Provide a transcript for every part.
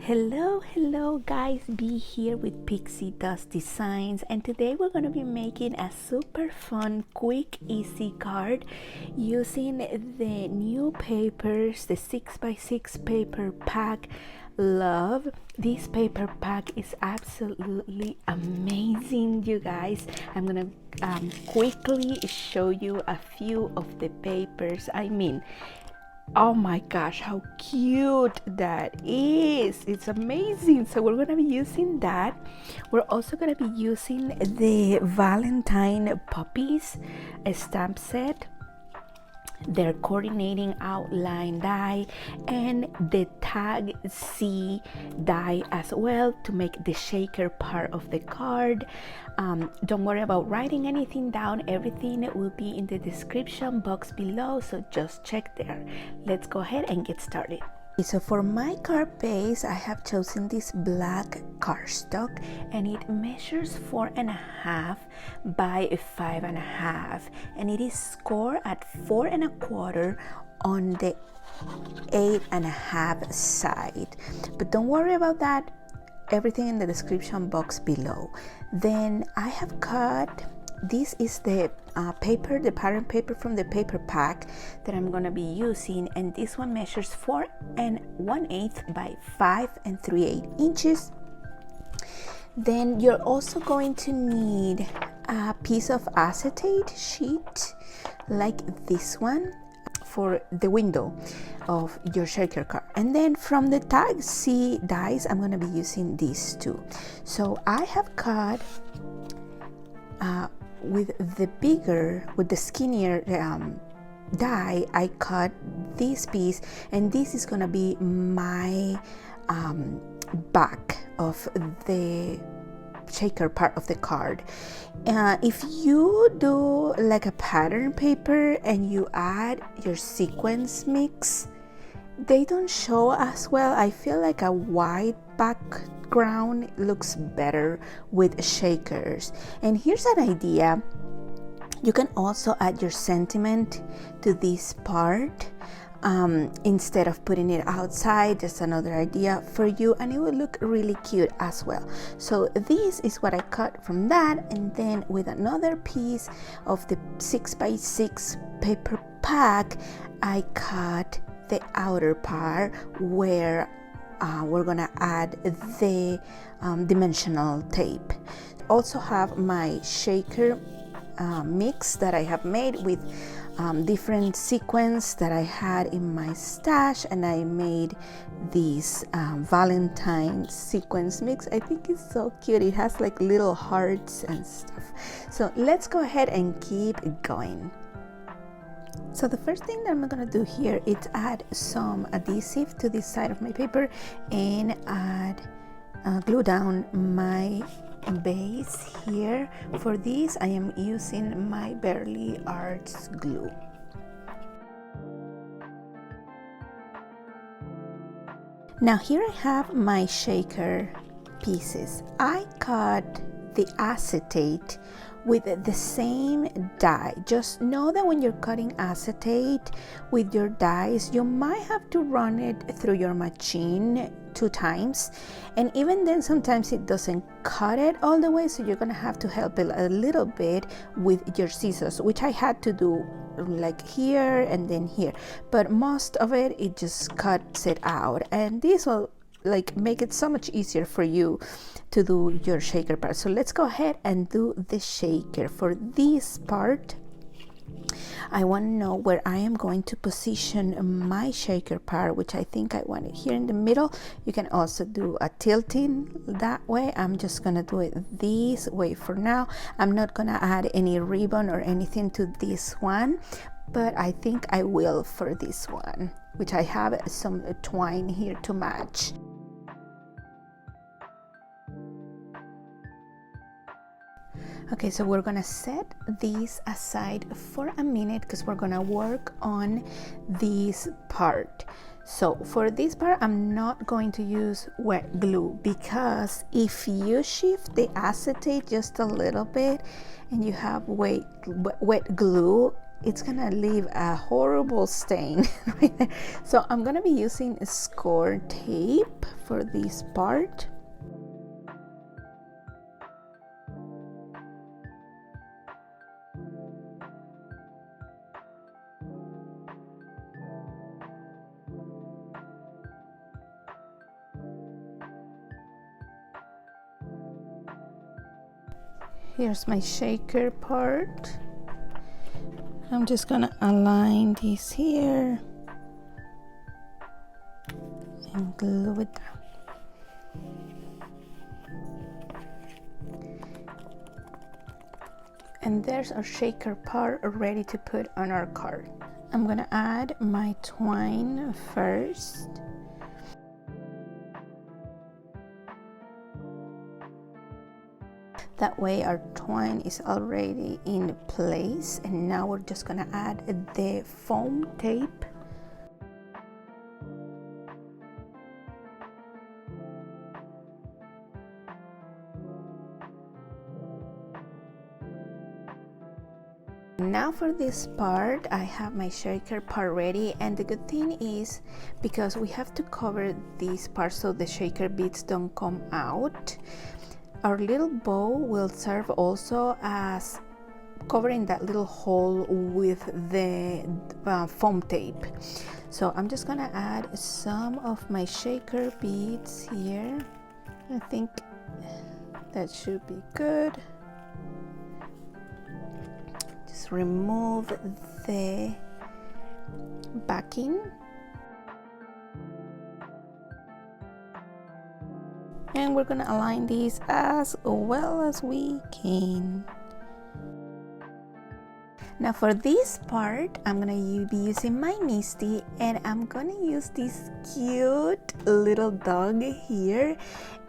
Hello guys, be here with Pixie Dust Designs, and today we're going to be making a super fun, quick, easy card using the new papers, the 6x6 paper pack. Love this paper pack, is absolutely amazing, you guys. I'm gonna quickly show you a few of the papers. Oh my gosh, how cute that is. It's amazing. So we're going to be using that. We're also going to be using the Valentine Puppies stamp set, their coordinating outline die, and the tag C die as well to make the shaker part of the card. Don't worry about writing anything down. Everything will be in the description box below, so just check there. Let's go ahead and get started. So for my card base, I have chosen this black cardstock, and it measures 4.5 by 5.5, and it is scored at 4.25 on the 8.5 side. But don't worry about that. Everything in the description box below. Then I have cut. This is the paper, the pattern paper from the paper pack that I'm going to be using, and this one measures 4 1/8 by 5 3/8 inches. Then you're also going to need a piece of acetate sheet like this one for the window of your shaker card. And then from the tag C dies, I'm going to be using these two. So I have cut with the skinnier die. I cut this piece, and this is gonna be my back of the shaker part of the card. If you do like a pattern paper and you add your sequence mix, they don't show as well. I feel like a white background looks better with shakers. And here's an idea. You can also add your sentiment to this part instead of putting it outside. Just another idea for you, and it will look really cute as well. So this is what I cut from that, and then with another piece of the 6x6 paper pack, I cut the outer part where we're gonna add the dimensional tape. Also have my shaker mix that I have made with different sequins that I had in my stash, and I made this Valentine sequence mix. I think it's so cute. It has like little hearts and stuff. So let's go ahead and keep going. So the first thing that I'm gonna do here is add some adhesive to this side of my paper and add glue down my base here. For this, I am using my Bearly Arts glue. Now here I have my shaker pieces. I cut the acetate with the same die. Just know that when you're cutting acetate with your dies, you might have to run it through your machine 2 times, and even then sometimes it doesn't cut it all the way, so you're gonna have to help it a little bit with your scissors, which I had to do like here and then here, but most of it just cuts it out, and this will like make it so much easier for you to do your shaker part. So let's go ahead and do the shaker. For this part, I want to know where I am going to position my shaker part, which I think I want it here in the middle. You can also do a tilting that way. I'm just gonna do it this way for now. I'm not gonna add any ribbon or anything to this one, but I think I will for this one, which I have some twine here to match. Okay, so we're gonna set these aside for a minute because we're gonna work on this part. So for this part, I'm not going to use wet glue, because if you shift the acetate just a little bit and you have wet glue, it's gonna leave a horrible stain right there. So I'm gonna be using a score tape for this part. Here's my shaker part. I'm just gonna align this here and glue it down. And there's our shaker part ready to put on our card. I'm gonna add my twine first. That way our twine is already in place, and now we're just gonna add the foam tape. Now for this part, I have my shaker part ready, and the good thing is because we have to cover this part so the shaker beads don't come out, our little bow will serve also as covering that little hole with the foam tape. So I'm just gonna add some of my shaker beads here. I think that should be good. Just remove the backing. And we're gonna align these as well as we can. Now for this part, I'm gonna be using my Misty, and I'm gonna use this cute little dog here.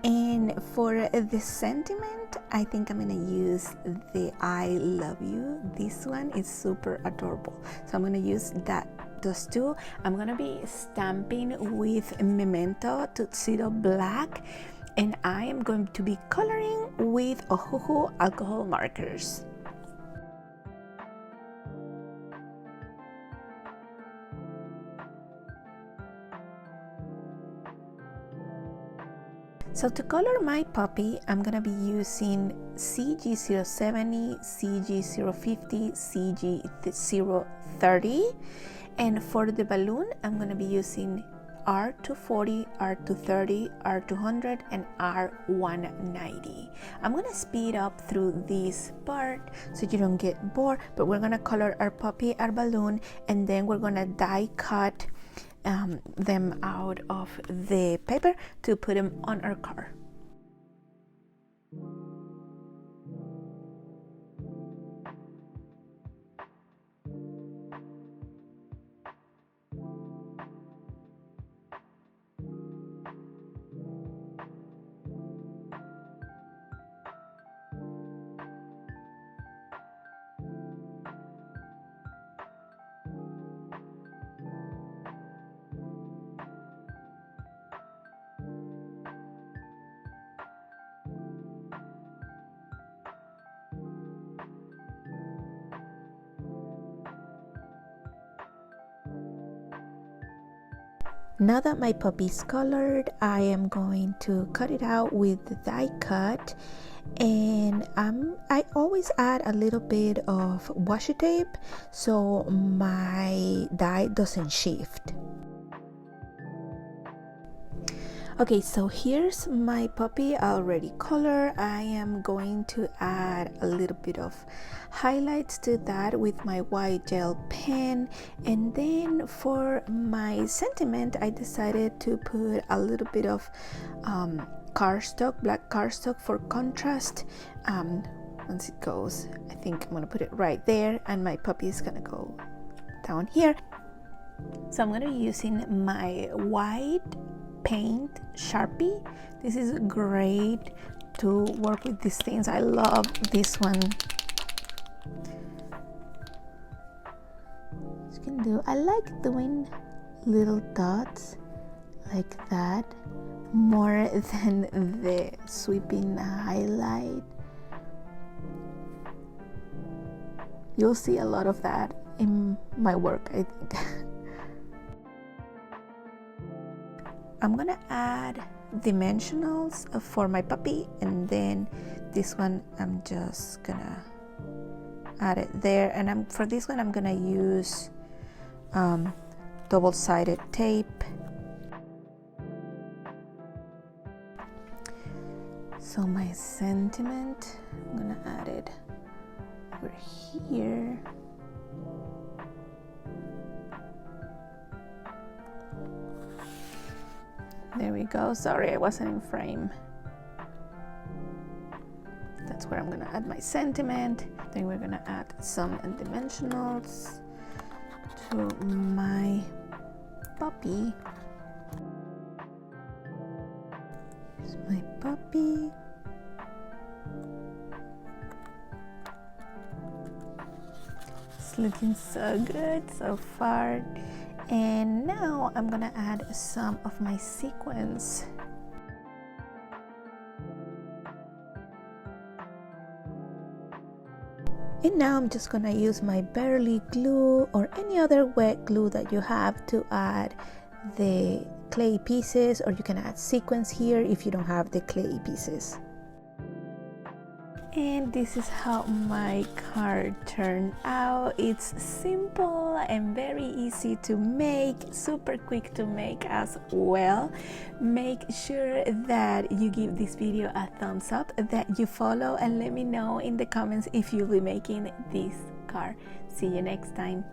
And for the sentiment, I think I'm gonna use the I love you. This one is super adorable. So I'm gonna use those two. I'm gonna be stamping with Memento Tuxedo Black, and I am going to be coloring with Ohuhu alcohol markers. So to color my puppy, I'm gonna be using CG070, CG050, CG030, and for the balloon, I'm gonna be using R240, R230, R200, and R190. I'm gonna speed up through this part so you don't get bored, but we're gonna color our puppy, our balloon, and then we're gonna die cut them out of the paper to put them on our car. Now that my puppy's colored, I am going to cut it out with the die cut, and I always add a little bit of washi tape so my die doesn't shift. Okay, so here's my puppy already colored. I am going to add a little bit of highlights to that with my white gel pen, and then for my sentiment, I decided to put a little bit of cardstock, black cardstock for contrast. Once it goes, I think I'm gonna put it right there, and my puppy is gonna go down here. So I'm gonna be using my white paint Sharpie. This is great to work with these things. I love this one. You can do, I like doing little dots like that more than the sweeping highlight. You'll see a lot of that in my work, I think. I'm gonna add dimensionals for my puppy, and then this one I'm just gonna add it there, and for this one I'm gonna use double-sided tape. So my sentiment, I'm gonna add it over here. There we go. Sorry, I wasn't in frame. That's where I'm gonna add my sentiment. Then we're gonna add some dimensionals to my puppy. Here's my puppy. It's looking so good so far. And now I'm gonna add some of my sequins. And now I'm just gonna use my Bearly glue or any other wet glue that you have to add the clay pieces, or you can add sequins here if you don't have the clay pieces. And this is how my card turned out. It's simple and very easy to make, super quick to make as well. Make sure that you give this video a thumbs up, that you follow, and let me know in the comments if you'll be making this card. See you next time.